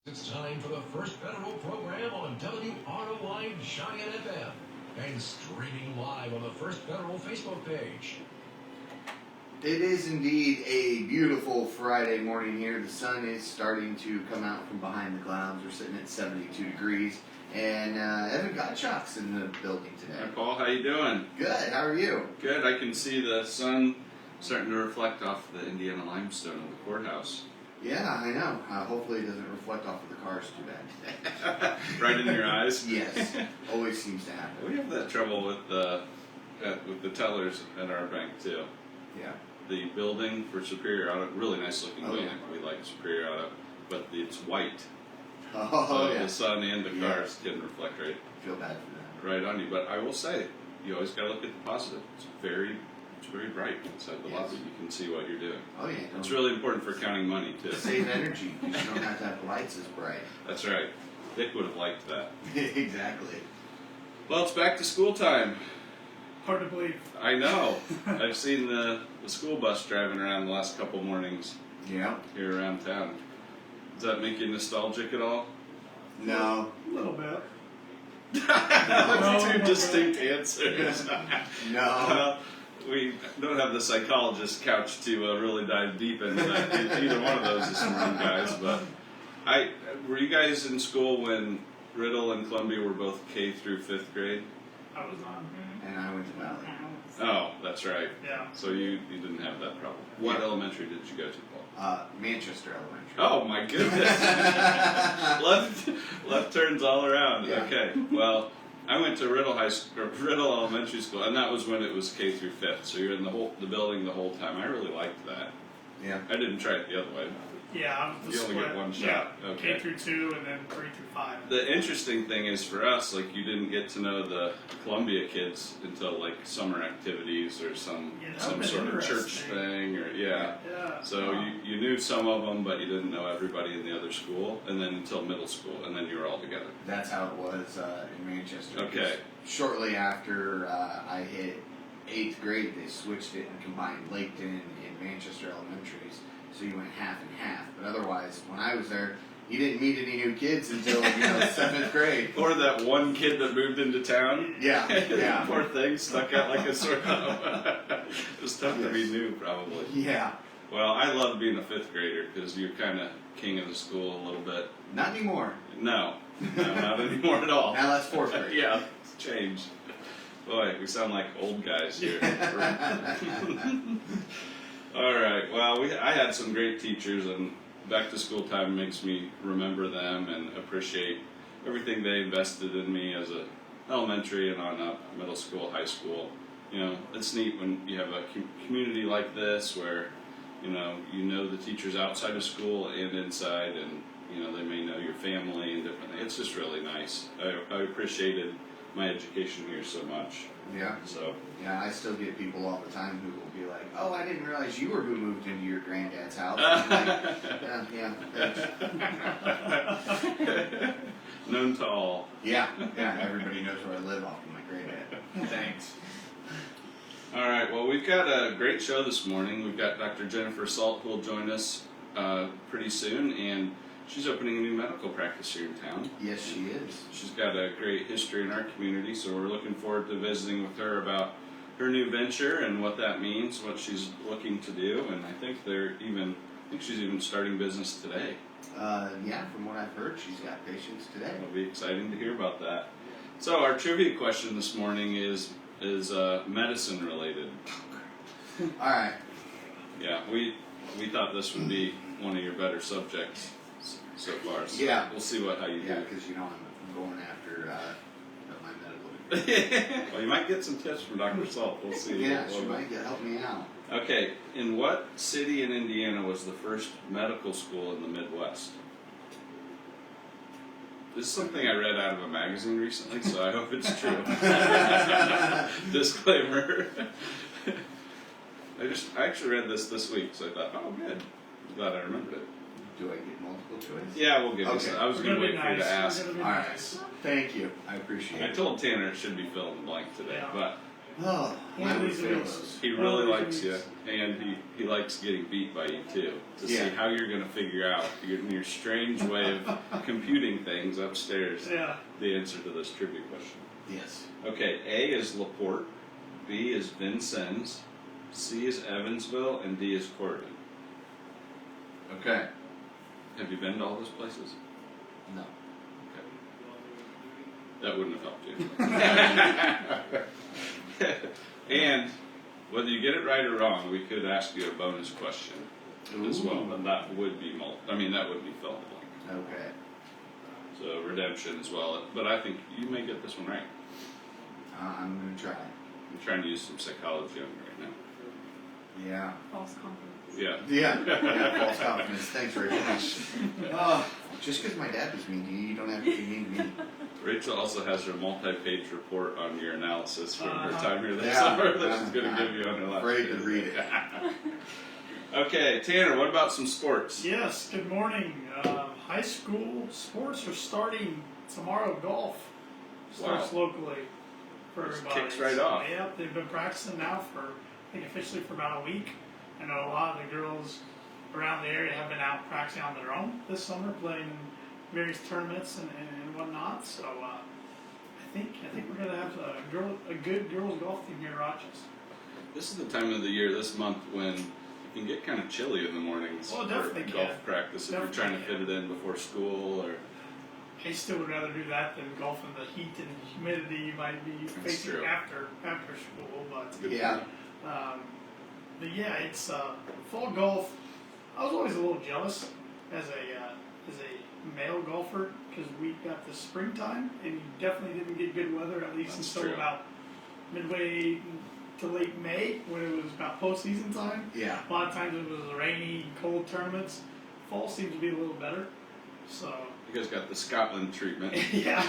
It's time for the first federal program on WROI Giant FM and streaming live on the First Federal Facebook page. It is indeed a beautiful Friday morning here. The sun is starting to come out from behind the clouds. We're sitting at 72 degrees. And Evan Gottschalk's in the building today. Hi, Paul. How you doing? Good. How are you? Good. I can see the sun starting to reflect off the Indiana limestone of the courthouse. Yeah, I know. Hopefully it doesn't reflect off of the cars too bad. Right in your eyes? Yes. Always seems to happen. We have that trouble with the tellers at our bank, too. Yeah. The building for Superior Auto, really nice looking building. Yeah. We like Superior Auto, but it's white. Oh, So yeah. the sun and the cars can reflect Feel bad for right on you. But I will say, you always got to look at the positive. It's very bright inside the lobby. You can see what you're doing. Oh, yeah. It's really important for counting money, too. Save energy because you don't have to have the lights as bright. That's right. Dick would have liked that. Exactly. Well, it's back to school time. Hard to believe. I know. I've seen the school bus driving around the last couple mornings Yeah. here around town. Does that make you nostalgic at all? No. A little bit. That's two distinct answers. No. We don't have the psychologist couch to really dive deep into that, either one of those this morning, guys. But were you guys in school when Riddle and Columbia were both K through 5th grade? I was on. And I went to Valley. Oh, that's right. Yeah. So you didn't have that problem. What elementary did you go to, Paul? Manchester Elementary. Oh my goodness! left turns all around. Yeah. Okay. Well, I went to Riddle Elementary School, and that was when it was K through 5th. So you're in the building the whole time. I really liked that. Yeah. I didn't try it the other way. Yeah, I was the You only split. get one shot. Yeah. Okay. K through 2 and then 3 through 5. The interesting thing is for us, like you didn't get to know the Columbia kids until like summer activities or some sort of church thing or yeah. So you knew some of them, but you didn't know everybody in the other school, and then until middle school, and then you were all together. That's how it was in Manchester. Okay. Shortly after I hit 8th grade, they switched it and combined Laketon and Manchester Elementaries. So you went half and half. But otherwise, when I was there, you didn't meet any new kids until 7th grade. Or that one kid that moved into town. Yeah, yeah. Poor thing, stuck out like a sore thumb. It was tough to be new, probably. Yeah. Well, I loved being a 5th grader because you're kind of king of the school a little bit. Not anymore. No, not anymore at all. Now that's 4th grade. Yeah, it's changed. Boy, we sound like old guys here. All right. Well, I had some great teachers, and back to school time makes me remember them and appreciate everything they invested in me as a elementary and on up, middle school, high school. You know, it's neat when you have a community like this where, you know the teachers outside of school and inside, and they may know your family and different things. It's just really nice. I appreciated my education here so much. Yeah. So. Yeah, I still get people all the time who will be like, "Oh, I didn't realize you were who moved into your granddad's house." I'm like, yeah, thanks. Known to all. Yeah, everybody knows where I live off of my granddad. Thanks. All right, well, we've got a great show this morning. We've got Dr. Jennifer Sult who will join us pretty soon, and she's opening a new medical practice here in town. Yes, she is. She's got a great history in our community, so we're looking forward to visiting with her about her new venture and what that means, what she's looking to do, and I think she's even starting business today. Yeah, from what I've heard, she's got patients today. It'll be exciting to hear about that. So our trivia question this morning is medicine related. All right. Yeah, we thought this would be one of your better subjects so far. So yeah. We'll see how you do. Yeah, because I'm going after my medical degree. Well, you might get some tips from Dr. Salt. We'll see. Yeah, she might help me out. Okay, in what city in Indiana was the first medical school in the Midwest? This is something I read out of a magazine recently, so I hope it's true. Disclaimer. I actually read this week, so I thought, oh, good. I'm glad I remembered it. Do I get multiple choice? Yeah, we'll give you some. I was going to wait for you to ask. All right. Thank you. I appreciate it. I told Tanner it should be fill in the blank today, but Oh, One I of would these fail weeks. those. He really likes you, and he likes getting beat by you too. To see Yeah. how you're going to figure out your strange way of computing things upstairs. Yeah. The answer to this trivia question. Yes. Okay, A is Laporte, B is Vincennes, C is Evansville, and D is Corydon. Okay. Have you been to all those places? No. That wouldn't have helped you. And whether you get it right or wrong, we could ask you a bonus question as well, but that would be that would be fill in the blank. Okay. So redemption as well, but I think you may get this one right. I'm gonna try. I'm trying to use some psychology on you right now. Yeah. False confidence. Yeah. Yeah. False confidence. Thanks very much. Just because my dad was mean to you, you don't have to be mean to me. Rachel also has her multi-page report on your analysis from her Uh-huh. time here this Yeah. summer that she's going to give you on her last Afraid to video. read it. Okay, Tanner, what about some sports? Yes, good morning. High school sports are starting tomorrow. Golf starts locally for Just everybody. kicks right So, off. Yeah, they've been practicing now for, I think officially for about a week. I know a lot of the girls around the area have been out practicing on their own this summer, playing in various tournaments and whatnot. So I think we're gonna have a good girls golf team here in Rochester. This is the time of the year, this month, when it can get kind of chilly in the mornings Well, it for definitely golf can. practice if Definitely you're trying to can. fit it in before school or. I still would rather do that than golf in the heat and humidity you might be facing true. after school. But Yeah. but yeah, it's fall golf. I was always a little jealous as a male golfer because we got the springtime and you definitely didn't get good weather at least That's until true. about midway to late May when it was about postseason time. Yeah. A lot of times it was rainy, cold tournaments. Fall seems to be a little better. So You guys got the Scotland treatment. yeah.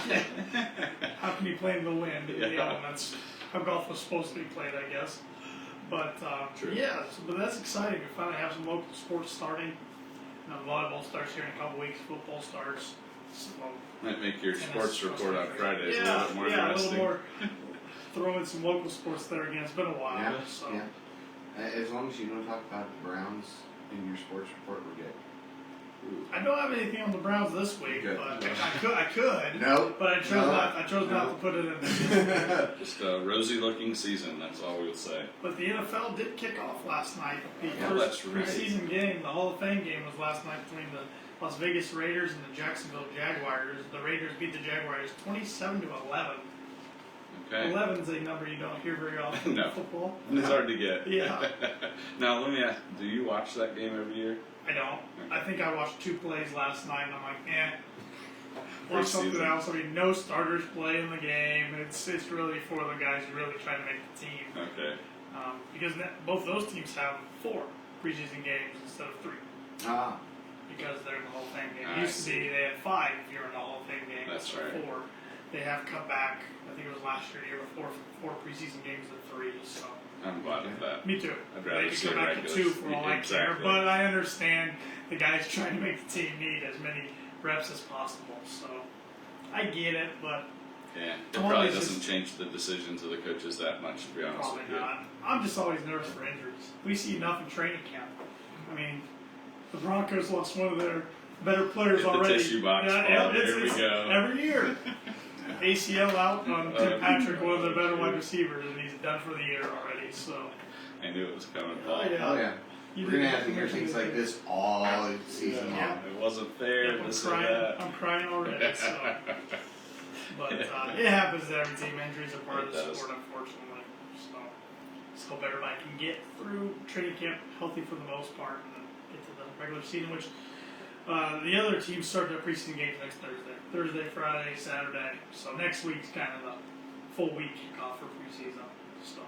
How can you play in the wind? Yeah. You know, that's how golf was supposed to be played, I guess. But True. yeah, but that's exciting. We finally have some local sports starting. Volleyball starts here in a couple weeks. Football starts. So, Might make your tennis sports supposed report to on be- Fridays a yeah, little bit more yeah, interesting. a little more. Throw in some local sports there again. It's been a while. Yeah. So Yeah. As long as you don't talk about the Browns in your sports report, we're good. I don't have anything on the Browns this week, Good. but I could. No. But I chose No. not. I chose not No. to put it in there. Just a rosy-looking season. That's all we would say. But the NFL did kick off last night. The Yeah, first that's right. preseason game, the Hall of Fame game, was last night between the Las Vegas Raiders and the Jacksonville Jaguars. The Raiders beat the Jaguars 27-11. Okay. 11 is a number you don't hear very often No. in football. It's hard to get. Yeah. Now let me ask: do you watch that game every year? I don't. I think I watched 2 plays last night, and I'm like, watch something Preseason. else. I mean, no starters play in the game. It's really for the guys really trying to make the team. Okay. Because both those teams have 4 preseason games instead of 3. Ah. Because they're in the Hall of Fame game. I It used to be see. they had 5 if you're in the Hall of Fame game. That's instead of right. 4. They have cut back. I think it was last year, the year before, from 4 preseason games to 3. So I'm glad of that. me too. I'd rather They could see come back to regulars. 2 for all I care. Exactly. But I understand the guys trying to make the team need as many reps as possible. So I get it, but Yeah, it I'm probably always doesn't just- change the decisions of the coaches that much, to be honest probably with you. not. I'm just always nervous for injuries. We see enough in training camp. I mean, the Broncos lost one of their better players Hit the already. tissue box ball. Here we it's go. every year. ACL out on Tim Patrick, one of their better shoot. wide receivers, and he's done for the year already. So I knew it was coming, Paul. Oh, yeah. Oh yeah. you We're gonna didn't have to hear mention things it. like this all season Yeah. long. It wasn't fair. Yep, This I'm and crying. that. I'm crying already. So. But it happens to every team. Injuries are part of It the does. Uh, sport, unfortunately. So just hope everybody can get through training camp healthy for the most part and then get to the regular season, which the other teams start their preseason games next Thursday. Thursday, Friday, Saturday. So next week's kind of the full week kickoff for preseason. So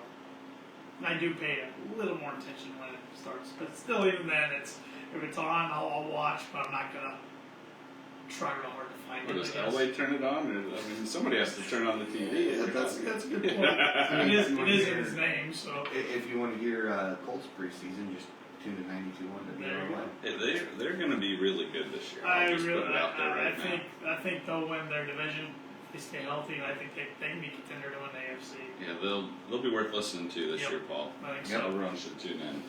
and I do pay a little more attention when it starts. But still, even then, if it's on, I'll watch, but I'm not going to try real hard to find Or it. does I guess. Elway turn it on? Or, I mean, somebody has to turn on the TV. Yeah, That's a good point. I mean, It is, if you it wanna is in hear- his name, so. If you want to hear Colts preseason, just tune to 92.1 to be There you on. They're going to be really good this year. I'll I just really, put it out there right now. I think they'll win their division. they stay healthy, and I think they can be contender to win the AFC. Yeah, they'll be worth listening to this Yep. year, Paul. I think Yep. so. Everyone should tune in.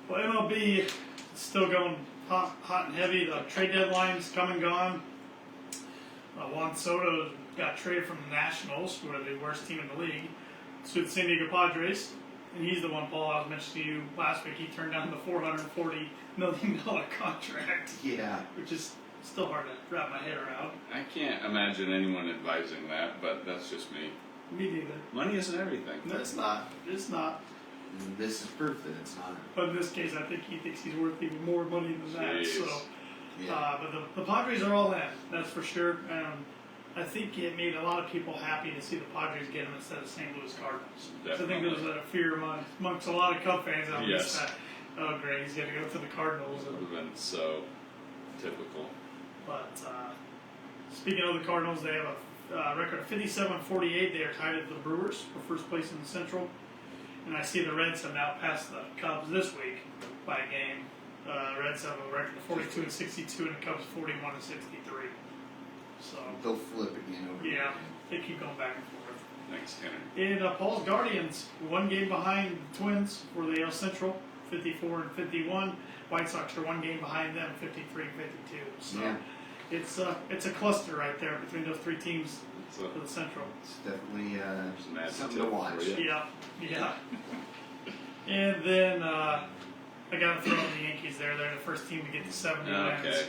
Well, MLB is still going hot and heavy. The trade deadline's come and gone. Juan Soto got traded from the Nationals, who are the worst team in the league, to the San Diego Padres. And he's the one, Paul, I was mentioning to you last week. He turned down the $440 million contract, Yeah. which is still hard to wrap my head around. I can't imagine anyone advising that, but that's just me. Me neither. Money isn't everything. No, it's not. It's not. This is proof that it's not. But in this case, I think he thinks he's worth even more money than that. Jeez. So, Yeah. but the Padres are all in. That's for sure. I think it made a lot of people happy to see the Padres get him instead of St. Louis Cardinals. So I think there was a fear amongst a lot of Cub fans out Yes. that, oh great, he's going to go to the Cardinals. It would have been so typical. But speaking of the Cardinals, they have a record of 57-48. They are tied with the Brewers for first place in the Central. And I see the Reds have now passed the Cubs this week by a game. Reds have a record of 42-62, and the Cubs 41-63. So They'll flip again over. yeah, again. they keep going back and forth. Thanks, Tanner. And Paul's Guardians, one game behind the Twins for the AL Central, 54-51. White Sox are one game behind them, 53-52. So Yeah. it's a cluster right there between those three teams So, for the Central. It's definitely an adjective something to watch. for you. Yeah. And then I got to throw in the Yankees there. They're the first team to get to 70 wins. Okay.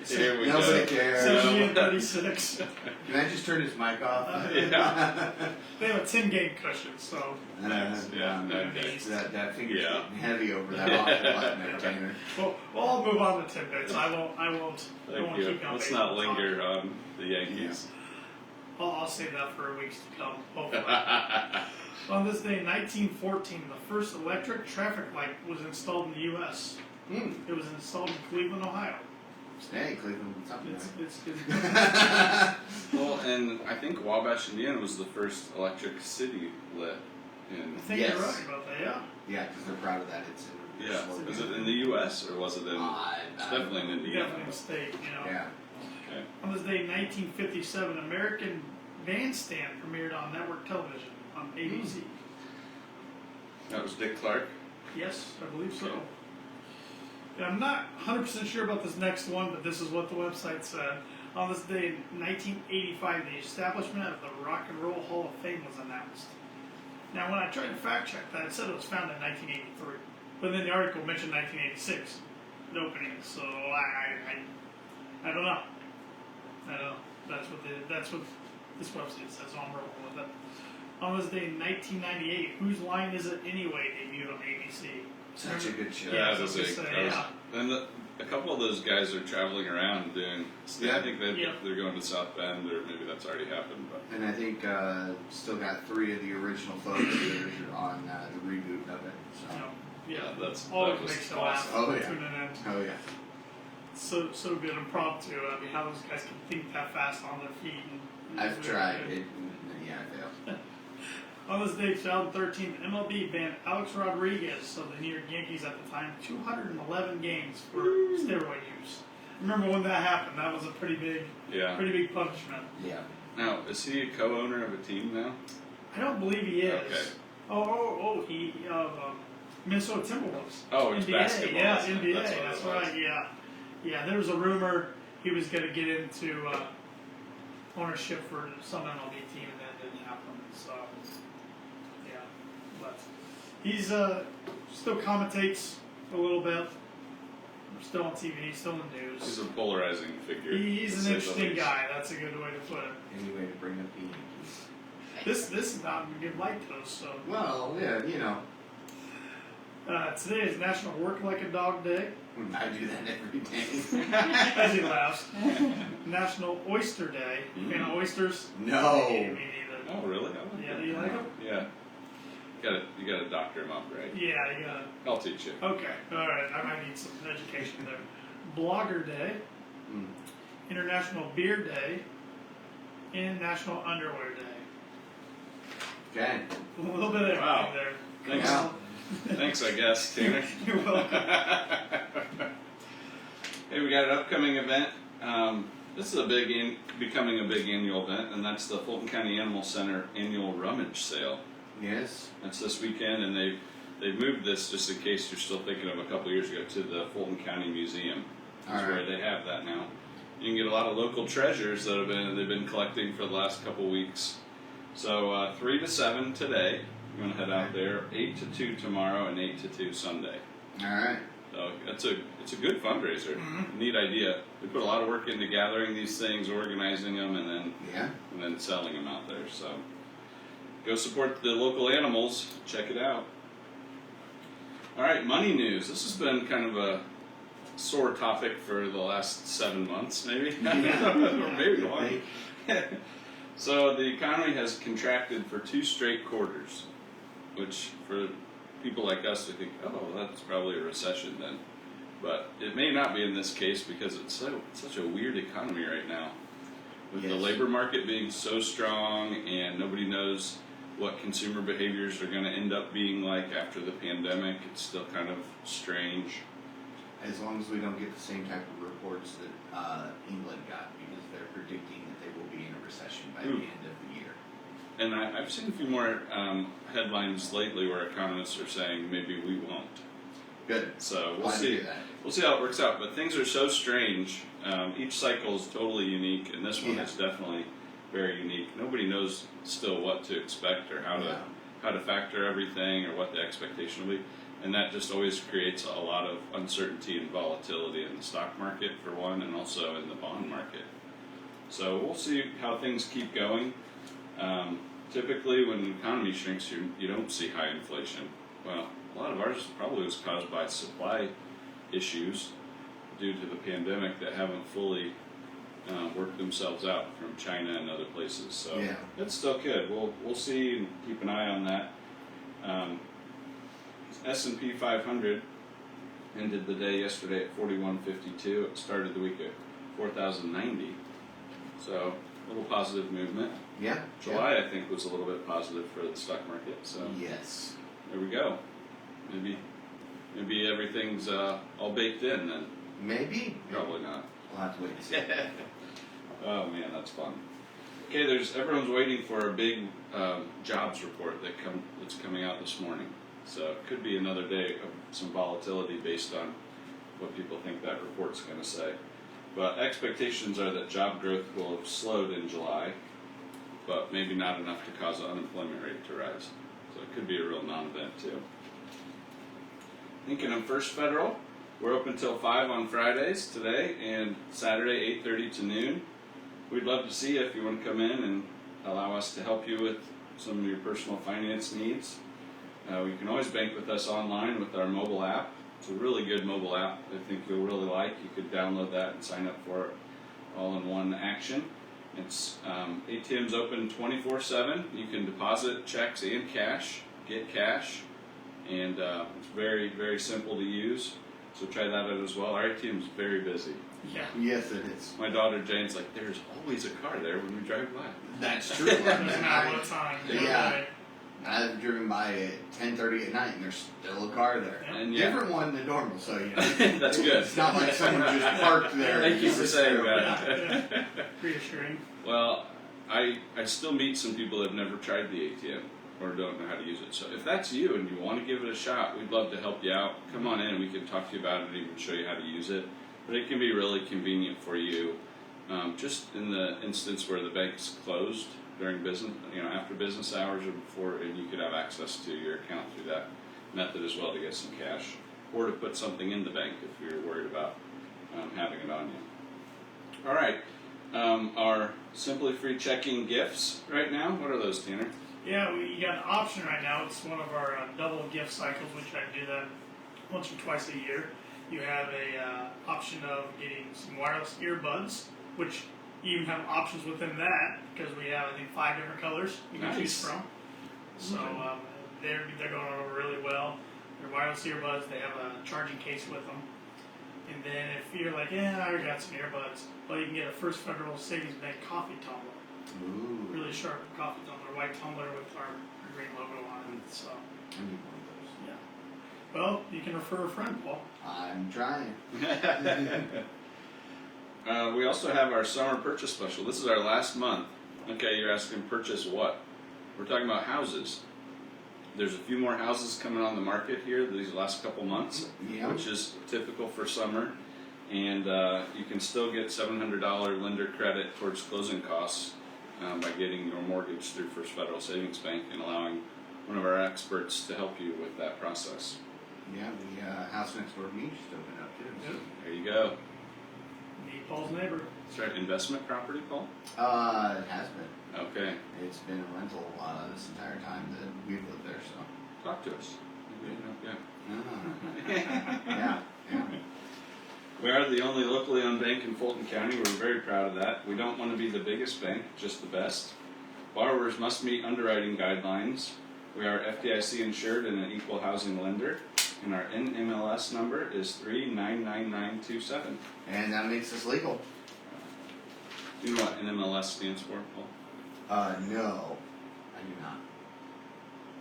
Here we Nobody go. cares. 70 and 36. Can I just turn his mic off? Yeah. They have a 10-game cushion, so Thanks. Yeah. Okay. That finger's Yeah. getting heavy over that off button there, Tanner. well, I'll move on to tidbits. I won't Thank you. keep going. Let's not linger on the Yankees. I'll save that for weeks to come, hopefully. On this day in 1914, the first electric traffic light was installed in the U.S. It was installed in Cleveland, Ohio. Hey, Cleveland, something. It's good. Well, and I think Wabash, Indiana was the first electric city lit in. I think Yes. you're right about that, yeah. Yeah, because they're proud of that. It's in Yeah. Was it in the U.S. or was it in? It's definitely in Indiana. Definitely a state, you know. Yeah. Okay. On this day in 1957, American Bandstand premiered on network television on ABC. That was Dick Clark. Yes, I believe so. Okay. And I'm not 100% sure about this next one, but this is what the website said. On this day in 1985, the establishment of the Rock and Roll Hall of Fame was announced. Now, when I tried to fact check that, it said it was founded in 1983. But then the article mentioned 1986, the opening. So I don't know. I don't know. That's what this website says, so I'm rolling with it. On this day in 1998, Whose Line Is It Anyway debuted on ABC. Such a good show. Yeah. That was I was a. gonna say, That was, and a couple of those guys are traveling around doing. Yeah. I think they're going to South Bend, or maybe that's already happened. But And I think still got 3 of the original folks that are on the reboot of it. So. Yeah, that always was makes me laugh. awesome. Oh, yeah. Tuning in. Oh yeah. So good impromptu. I mean, how those guys can think that fast on their feet. And I've tried it. Yeah, I failed. On this day, 2013, MLB banned Alex Rodriguez of the New York Yankees at the time 211 games for steroid use. Remember when that happened? That was a pretty big punishment. Yeah. now, is he a co-owner of a team now? I don't believe he is. Okay. He Minnesota Timberwolves. Oh, it's NBA. basketball, Yeah, isn't it? NBA. That's what it That's was. right. Yeah. There was a rumor he was going to get into ownership for some MLB team, and that didn't happen. So, yeah, but he's still commentates a little bit. Still on TV, still in the news. He's a polarizing figure. He's to an say the interesting least. guy. That's a good way to put it. Any way to bring up the Yankees? This is not a good light though. So Well, yeah, you know. today is National Work Like a Dog Day. I do that every day. As he laughs. National Oyster Day. You fan of oysters? No. Me neither. Oh, really? Yeah, do you like them? Yeah. You gotta doctor him up, right? Yeah, you gotta. I'll teach you. Okay, alright, I might need some education there. Blogger Day, International Beer Day, and National Underwear Day. Okay. A little bit of everything Wow. there. Thanks. Yeah. Thanks, I guess, Tanner. You're welcome. Hey, we got an upcoming event this is becoming a big annual event, and that's the Fulton County Animal Center annual rummage sale. Yes. That's this weekend, and they've moved this, just in case you're still thinking of a couple years ago, to the Fulton County Museum. That's where they have that now. You can get a lot of local treasures that they've been collecting for the last couple weeks. So 3 to 7 today. I'm gonna head out there. 8 to 2 tomorrow, and 8 to 2 Sunday. All right. So it's a good fundraiser. Neat idea. They put a lot of work into gathering these things, organizing them, and then selling them out there. So go support the local animals. Check it out. All right, money news. This has been kind of a sore topic for the last 7 months, maybe, or maybe longer. So the economy has contracted for 2 straight quarters, which for people like us, we think, oh, that's probably a recession then. But it may not be in this case because it's such a weird economy right now. With the labor market being so strong and nobody knows what consumer behaviors are going to end up being like after the pandemic, it's still kind of strange. As long as we don't get the same type of reports that England got, because they're predicting that they will be in a recession by the end of the year. And I've seen a few more headlines lately where economists are saying maybe we won't. Good. So we'll see. We'll see how it works out. But things are so strange. Each cycle is totally unique, and this one is definitely very unique. Nobody knows still what to expect or how to factor everything or what the expectation will be. And that just always creates a lot of uncertainty and volatility in the stock market, for one, and also in the bond market. So we'll see how things keep going. Typically, when the economy shrinks, you don't see high inflation. Well, a lot of ours probably was caused by supply issues due to the pandemic that haven't fully worked themselves out from China and other places. So it's still good. We'll see and keep an eye on that. S&P 500 ended the day yesterday at 4152. It started the week at 4,090. So a little positive movement. Yeah. July, I think, was a little bit positive for the stock market. So yes, there we go. Maybe everything's all baked in then. Maybe. Probably not. We'll have to wait and see. Oh man, that's fun. Okay, everyone's waiting for a big jobs report that's coming out this morning. So it could be another day of some volatility based on what people think that report's going to say. But expectations are that job growth will have slowed in July, but maybe not enough to cause the unemployment rate to rise. So it could be a real non-event too. Thinking of First Federal, we're open till 5 on Fridays today and Saturday 8:30 to noon. We'd love to see you if you want to come in and allow us to help you with some of your personal finance needs. You can always bank with us online with our mobile app. It's a really good mobile app I think you'll really like. You could download that and sign up for it all in one action. It's ATM's open 24/7. You can deposit checks and cash, get cash, and it's very, very simple to use. So try that out as well. Our ATM's very busy. Yeah. Yes, it is. My daughter Jane's like, there's always a car there when we drive by. That's true. Doesn't matter what time. Yeah. I've driven by at 10:30 at night, and there's still a car there. And different one than normal, so you know. That's good. It's not like someone just parked there. Thank you for saying Yeah, that. yeah. Reassuring. Well, I still meet some people that have never tried the ATM or don't know how to use it. So if that's you and you want to give it a shot, we'd love to help you out. Come on in, we can talk to you about it and even show you how to use it. But it can be really convenient for you. Just in the instance where the bank's closed during business, after business hours or before, and you could have access to your account through that method as well to get some cash or to put something in the bank if you're worried about having it on you. All right, our Simply Free checking gifts right now. What are those, Tanner? Yeah, you got an option right now. It's one of our double gift cycles. We try to do that once or twice a year. You have a option of getting some wireless earbuds, which you even have options within that because we have, I think, 5 different colors you can choose from. So they're going over really well. They're wireless earbuds. They have a charging case with them. And then if you're like, I already got some earbuds, well, you can get a First Federal Savings Bank coffee tumbler. Ooh. Really sharp coffee tumbler, white tumbler with our green logo on it. So, I need one of those. yeah. Well, you can refer a friend, Paul. I'm trying. We also have our summer purchase special. This is our last month. Okay, you're asking purchase what? We're talking about houses. There's a few more houses coming on the market here these last couple months, which is typical for summer. And you can still get $700 lender credit towards closing costs by getting your mortgage through First Federal Savings Bank and allowing one of our experts to help you with that process. Yeah, the house next door to me just opened up too. So. There you go. Meet Paul's neighbor. Is that investment property, Paul? It has been. Okay. It's been a rental this entire time that we've lived there. So. Talk to us. Yeah. Yeah. We are the only locally owned bank in Fulton County. We're very proud of that. We don't want to be the biggest bank, just the best. Borrowers must meet underwriting guidelines. We are FDIC insured and an equal housing lender. And our NMLS number is 399927. And that makes us legal. Do you know what NMLS stands for, Paul? No, I do not.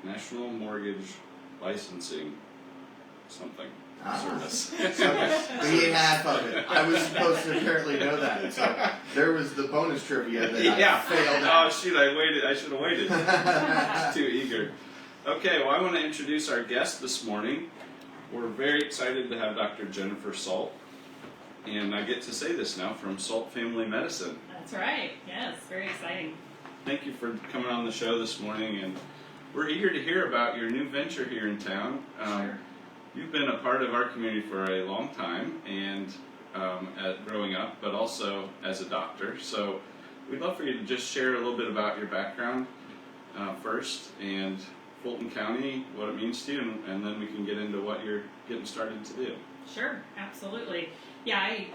National Mortgage Licensing something service. The half of it. I was supposed to apparently know that. So there was the bonus trivia that I failed at. Oh shoot, I should have waited. Just too eager. Okay, well I want to introduce our guest this morning. We're very excited to have Dr. Jennifer Sult. And I get to say this now from Sult Family Medicine. That's right. Yes, very exciting. Thank you for coming on the show this morning, and we're eager to hear about your new venture here in town. Sure. You've been a part of our community for a long time, and growing up, but also as a doctor. So we'd love for you to just share a little bit about your background first, and Fulton County, what it means to you, and then we can get into what you're getting started to do. Sure, absolutely. Yeah, I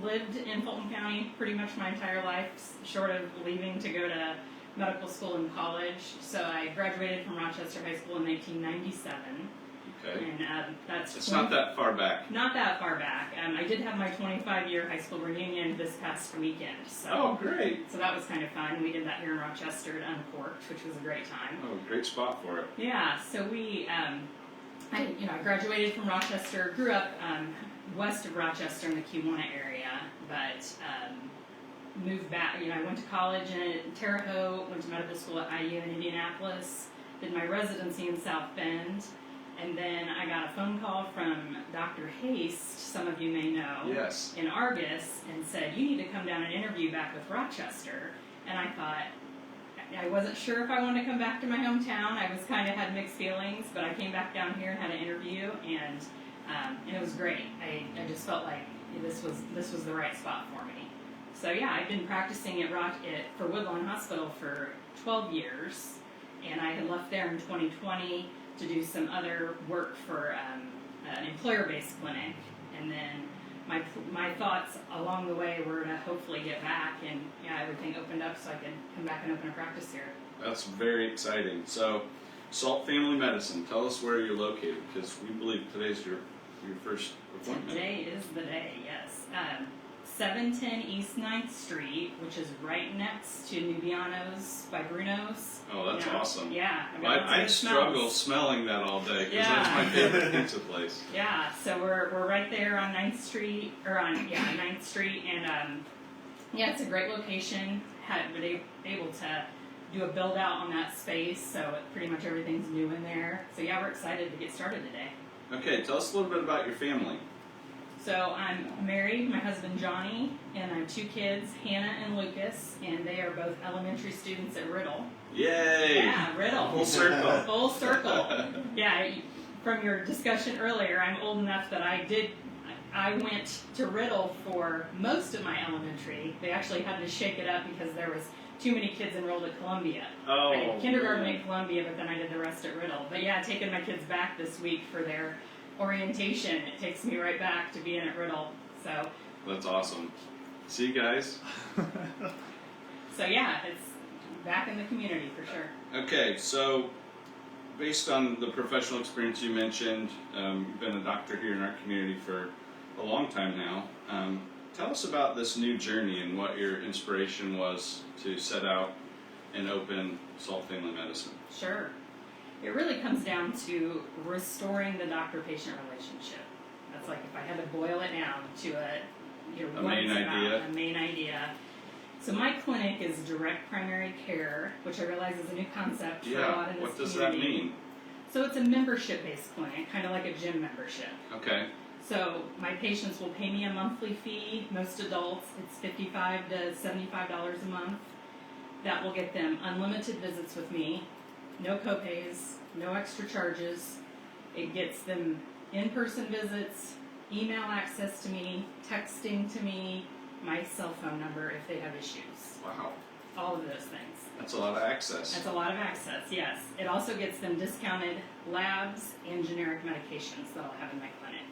lived in Fulton County pretty much my entire life, short of leaving to go to medical school and college. So I graduated from Rochester High School in 1997. Okay. And that's... It's not that far back. Not that far back. I did have my 25-year high school reunion this past weekend. So, Oh, great. So that was kind of fun. We did that here in Rochester at Uncorked, which was a great time. Oh, great spot for it. Yeah, so we, I graduated from Rochester, grew up west of Rochester in the Kiwanis area, but moved back. I went to college in Terre Haute, went to medical school at IU in Indianapolis, did my residency in South Bend, and then I got a phone call from Dr. Haste, some of you may know, Yes. in Argus, and said, you need to come down and interview back with Rochester. And I thought, I wasn't sure if I wanted to come back to my hometown. I was kind of had mixed feelings, but I came back down here and had an interview, and it was great. I just felt like this was the right spot for me. So yeah, I've been practicing for Woodlawn Hospital for 12 years, and I had left there in 2020 to do some other work for an employer-based clinic, and then my thoughts along the way were to hopefully get back, and everything opened up so I could come back and open a practice here. That's very exciting. So, Sult Family Medicine, tell us where you're located, because we believe today's your first appointment. Today is the day, yes. 710 East 9th Street, which is right next to Nubiano's by Bruno's. Oh, that's awesome. Yeah. I'd struggle smelling that all day, because that's my favorite pizza place. Yeah, so we're right there on 9th Street, or on 9th Street, and it's a great location. Had been able to do a build out on that space, so pretty much everything's new in there. So yeah, we're excited to get started today. Okay, tell us a little bit about your family. So I'm married, my husband Johnny, and I have 2 kids, Hannah and Lucas, and they are both elementary students at Riddle. Yay! Yeah, Riddle. Full circle. Full circle. Yeah, from your discussion earlier, I'm old enough that I went to Riddle for most of my elementary. They actually had to shake it up because there was too many kids enrolled at Columbia. Oh, I did kindergarten at Columbia, but then I did the rest at Riddle. But yeah, taking my kids back this week for their orientation, it takes me right back to being at Riddle. So That's awesome. See you guys. So yeah, it's back in the community for sure. Okay, so based on the professional experience you mentioned, you've been a doctor here in our community for a long time now. Tell us about this new journey and what your inspiration was to set out and open Sult Family Medicine. Sure. It really comes down to restoring the doctor-patient relationship. That's like if I had to boil it down to a A what main it's about, idea. a main idea. So my clinic is direct primary care, which I realize is a new concept for a lot in this What does community. that mean? So it's a membership-based clinic, kind of like a gym membership. Okay. So my patients will pay me a monthly fee. Most adults, it's $55 to $75 a month. That will get them unlimited visits with me, no copays, no extra charges. It gets them in-person visits, email access to me, texting to me, my cell phone number if they have issues. Wow. All of those things. That's a lot of access. That's a lot of access, yes. It also gets them discounted labs and generic medications that I'll have in my clinic.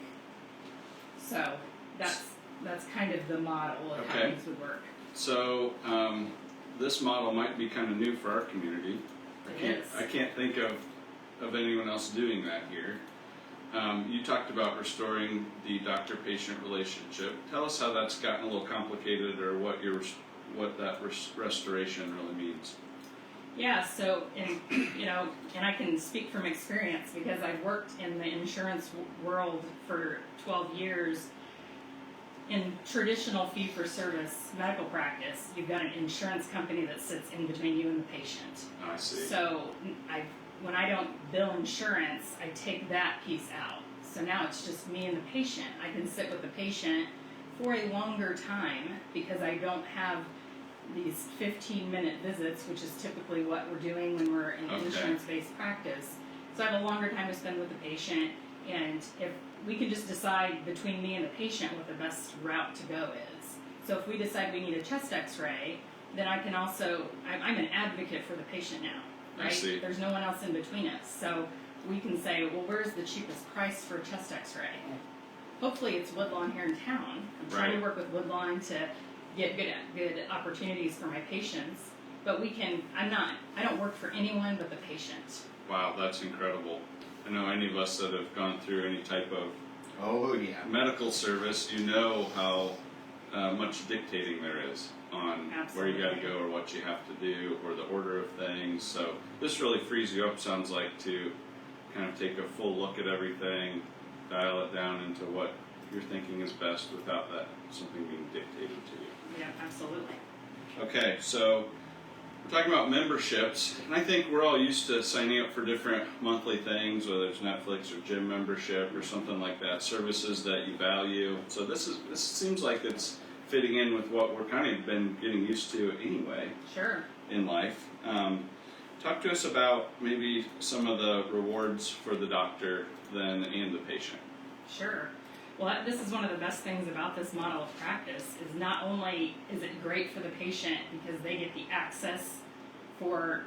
So that's kind of the model of how Okay. things would work. So this model might be kind of new for our community. I can't think of anyone else doing that here. You talked about restoring the doctor-patient relationship. Tell us how that's gotten a little complicated, or what that restoration really means. Yeah, so, and I can speak from experience because I've worked in the insurance world for 12 years. In traditional fee-for-service medical practice, you've got an insurance company that sits in between you and the patient. I see. So when I don't bill insurance, I take that piece out. So now it's just me and the patient. I can sit with the patient for a longer time because I don't have these 15-minute visits, which is typically what we're doing when we're in insurance-based practice. So I have a longer time to spend with the patient, and if we can just decide between me and the patient what the best route to go is. So if we decide we need a chest x-ray, then I can also, I'm an advocate for the patient now, right? I see. There's no one else in between us. So we can say, well, where's the cheapest price for a chest x-ray? Hopefully it's Woodlawn here in town. I'm trying to work with Woodlawn to get good opportunities for my patients. But I don't work for anyone but the patient. Wow, that's incredible. I know any of us that have gone through any type of medical service, you know how much dictating there is on where you got to go or what you have to do or the order of things. So this really frees you up, sounds like, to kind of take a full look at everything, dial it down into what you're thinking is best without that something being dictated to you. Yeah, absolutely. Okay, so we're talking about memberships, and I think we're all used to signing up for different monthly things, whether it's Netflix or gym membership or something like that, services that you value. So this seems like it's fitting in with what we're kind of been getting used to anyway. Sure. In life. Talk to us about maybe some of the rewards for the doctor then and the patient. Sure. Well, this is one of the best things about this model of practice is not only is it great for the patient because they get the access for,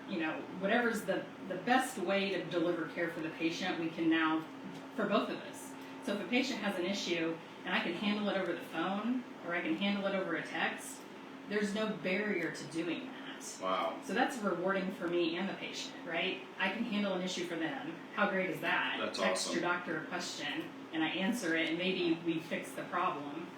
whatever's the best way to deliver care for the patient, we can now, for both of us. So if a patient has an issue and I can handle it over the phone or I can handle it over a text, there's no barrier to doing that. Wow. So that's rewarding for me and the patient, right? I can handle an issue for them. How great is that? That's Text awesome. your doctor a question and I answer it and maybe we fix the problem.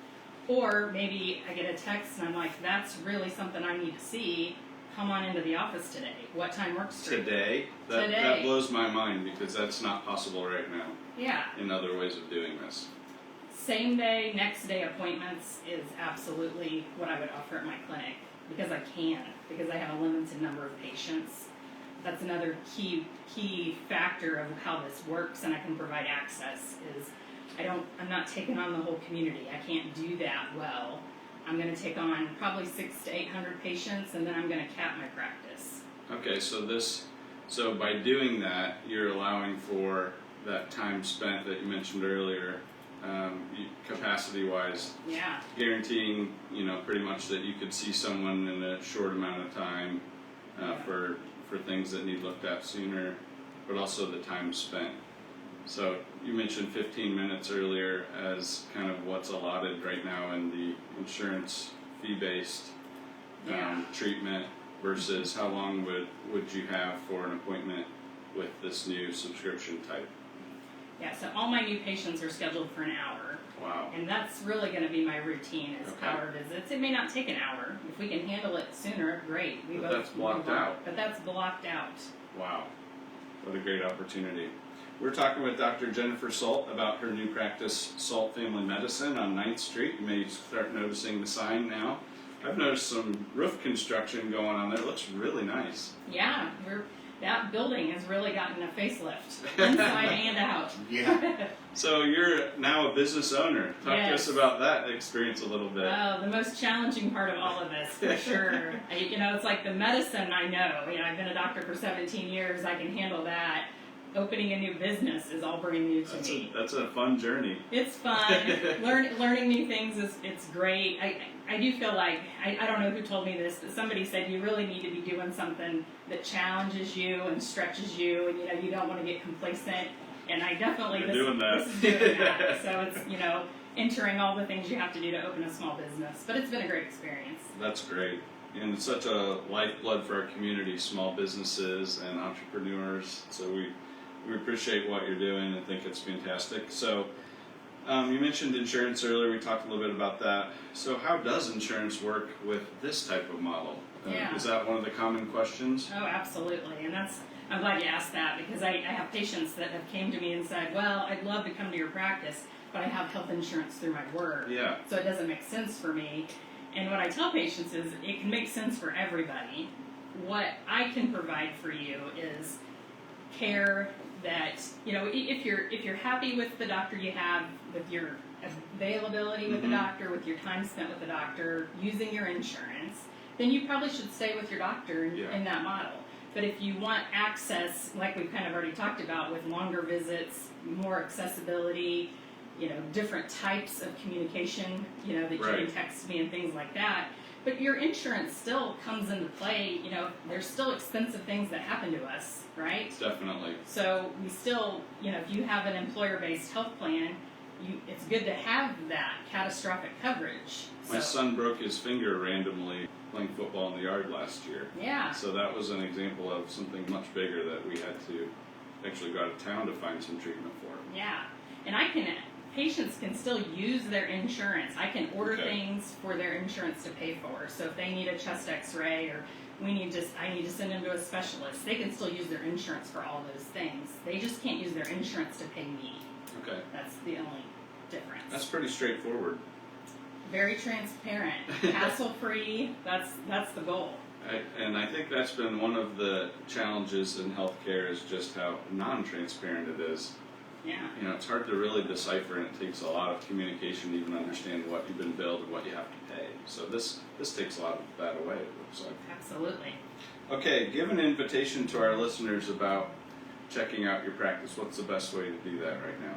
Or maybe I get a text and I'm like, that's really something I need to see. Come on into the office today. What time works for you? Today? That blows my mind because that's not possible right now. Yeah. In other ways of doing this. Same day, next day appointments is absolutely what I would offer at my clinic because I can, because I have a limited number of patients. That's another key factor of how this works and I can provide access is I'm not taking on the whole community. I can't do that well. I'm going to take on probably 600 to 800 patients and then I'm going to cap my practice. Okay, so by doing that, you're allowing for that time spent that you mentioned earlier, capacity-wise, Yeah. guaranteeing, pretty much that you could see someone in a short amount of time for things that need looked at sooner, but also the time spent. So you mentioned 15 minutes earlier as kind of what's allotted right now in the insurance fee-based treatment versus how long would you have for an appointment with this new subscription type? Yeah, so all my new patients are scheduled for an hour. Wow. And that's really going to be my routine is hour visits. It may not take an hour. If we can handle it sooner, great. But that's blocked out. But that's blocked out. Wow. What a great opportunity. We're talking with Dr. Jennifer Sult about her new practice, Sult Family Medicine on 9th Street. You may start noticing the sign now. I've noticed some roof construction going on there. It looks really nice. Yeah, that building has really gotten a facelift, inside and out. Yeah. So you're now a business owner. Talk to Yes. us about that experience a little bit. Oh, the most challenging part of all of this, for sure. It's like the medicine I know. I've been a doctor for 17 years. I can handle that. Opening a new business is all brand new to me. That's a fun journey. It's fun. Learning new things it's great. I do feel like, I don't know who told me this, but somebody said you really need to be doing something that challenges you and stretches you, and you don't want to get complacent. And I definitely You're doing that. This is doing that. So it's entering all the things you have to do to open a small business. But it's been a great experience. That's great. And it's such a lifeblood for our community, small businesses and entrepreneurs. So we appreciate what you're doing and think it's fantastic. So you mentioned insurance earlier. We talked a little bit about that. So how does insurance work with this type of model? Yeah. Is that one of the common questions? Oh, absolutely. And I'm glad you asked that, because I have patients that have came to me and said, well, I'd love to come to your practice, but I have health insurance through my work. Yeah. So it doesn't make sense for me. And what I tell patients is it can make sense for everybody. What I can provide for you is care that, if you're happy with the doctor you have, with your availability with the doctor, with your time spent with the doctor, using your insurance, then you probably should stay with your doctor in that model. But if you want access, like we've kind of already talked about, with longer visits, more accessibility, different types of communication, that you can text me and things like that. But your insurance still comes into play. There's still expensive things that happen to us, right? Definitely. So we still, if you have an employer-based health plan, it's good to have that catastrophic coverage. My son broke his finger randomly playing football in the yard last year. Yeah. So that was an example of something much bigger that we had to actually go out of town to find some treatment for. Yeah. And patients can still use their insurance. I can order things for their insurance to pay for. So if they need a chest x-ray, or I need to send them to a specialist, they can still use their insurance for all those things. They just can't use their insurance to pay me. Okay. That's the only difference. That's pretty straightforward. Very transparent, hassle-free. That's the goal. And I think that's been one of the challenges in healthcare, is just how non-transparent it is. Yeah. It's hard to really decipher, and it takes a lot of communication to even understand what you've been billed and what you have to pay. So this takes a lot of that away, it looks like. Absolutely. Okay, give an invitation to our listeners about checking out your practice. What's the best way to do that right now?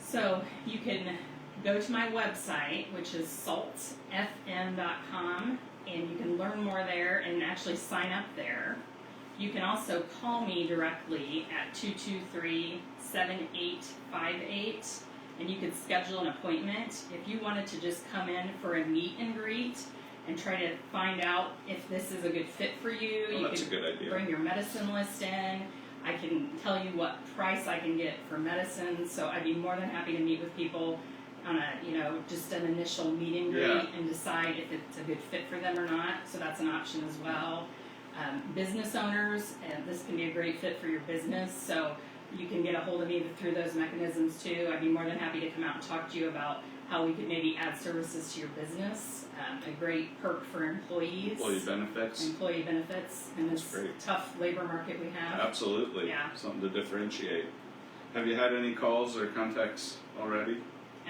So you can go to my website, which is sultfm.com, and you can learn more there and actually sign up there. You can also call me directly at 223-7858, and you can schedule an appointment. If you wanted to just come in for a meet and greet and try to find out if this is a good fit for you, you that's can a good idea. Bring your medicine list in. I can tell you what price I can get for medicine, so I'd be more than happy to meet with people on just an initial meet and greet and decide if it's a good fit for them or not. So that's an option as well. Business owners, and this can be a great fit for your business, so you can get a hold of me through those mechanisms too. I'd be more than happy to come out and talk to you about how we could maybe add services to your business. A great perk for employees. Employee benefits in this tough labor market we have. Absolutely. Yeah. Something to differentiate. Have you had any calls or contacts already?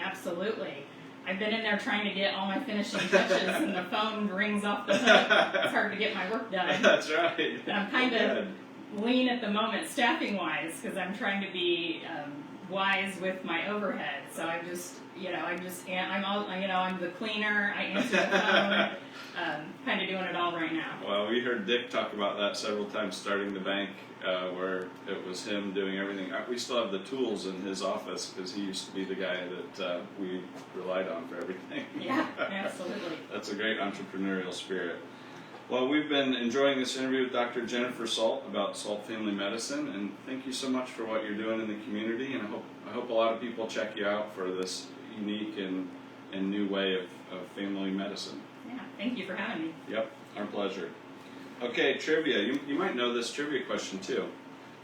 Absolutely. I've been in there trying to get all my finishing touches, and the phone rings off the hook. It's hard to get my work done. That's right. And I'm kind of lean at the moment, staffing-wise, because I'm trying to be wise with my overhead. So I'm the cleaner. I answer the phone. Kind of doing it all right now. Well, we heard Dick talk about that several times, starting the bank, where it was him doing everything. We still have the tools in his office because he used to be the guy that we relied on for everything. Yeah, absolutely. That's a great entrepreneurial spirit. Well, we've been enjoying this interview with Dr. Jennifer Sult about Sult Family Medicine, and thank you so much for what you're doing in the community. And I hope a lot of people check you out for this unique and new way of family medicine. Yeah, thank you for having me. Yep, our pleasure. Okay, trivia. You might know this trivia question too.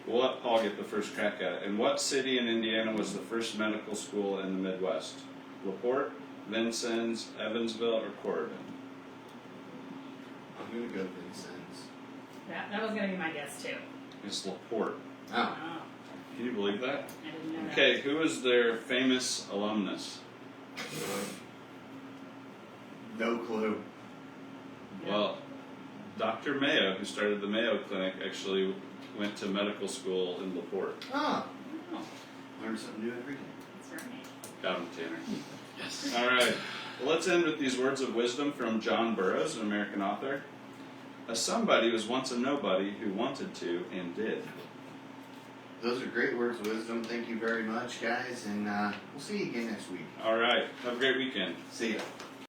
We'll let Paul get the first crack at it. In what city in Indiana was the first medical school in the Midwest? LaPorte, Vincennes, Evansville, or Corydon? I'm gonna go Vincennes. That was going to be my guess too. It's LaPorte. Oh, Oh, Can you believe that? I didn't know Okay, who is their famous alumnus? no clue. that. Well, Dr. Mayo, who started the Mayo Clinic, actually went to medical school in LaPorte. Oh, Oh, learn something new every day. that's right. Got him, Tanner. Yes. All right. Well, let's end with these words of wisdom from John Burroughs, an American author. A somebody was once a nobody who wanted to and did. Those are great words of wisdom. Thank you very much, guys, and we'll see you again next week. All right. Have a great weekend. See ya.